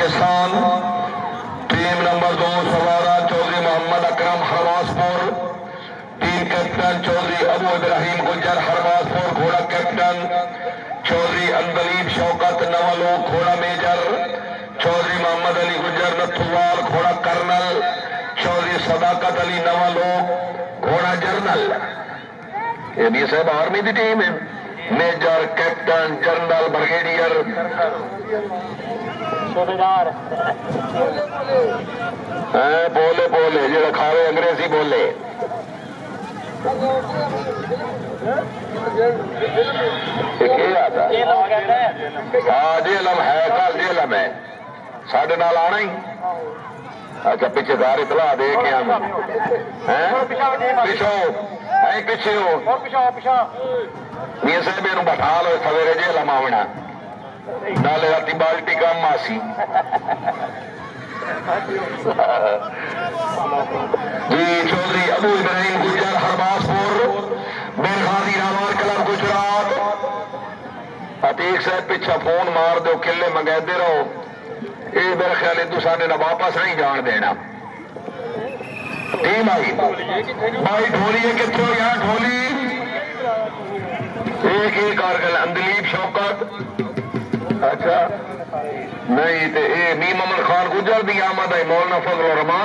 Pakistan. Team number 2 सवारा Chaudhry Mohammad Akram Harwaspur. Team captain Chaudhry Abu Ibrahim Gujjar Harwaspur. घोड़ा captain Chaudhry Andleeb Shaukat Nawalok. घोड़ा मेजर चौधरी मोहम्मद अली गुज्जर नथुवाल। घोड़ा कर्नल चौधरी सदाकत अली नवालोक। घोड़ा जर्नल। ये भी सब आर्मी की टीम है। मेजर कैप्टन जनरल ब्रिगेडियर बोले बोले जो खावे अंग्रेजी बोले। हाँ जेलम है, कल जेलम है साढ़े नाल आना ही। अच्छा पिछे दार इतला दे के पिछो है पिछे हो मियां साहब इन बैठा लो सवेरे जेलम आवना नाले राती बाल्टी कम आसी जी। चौधरी अबू इब्राहिम गुज्जर हरबासपुर बेरखादी रावर क्लब गुजरात। अतीक साहब पिछा फोन मार दो किले मंगेदे रहो। ये मेरे ख्याल तू साढ़े ना वापस नहीं जान देना। टीम आई भाई ढोली है कितों यार ढोली एक कारगिल अंदलीब शौकत। अच्छा नहीं तो ये मीम अमन खान गुजर दी आमद है मौलाना फजल रहमान।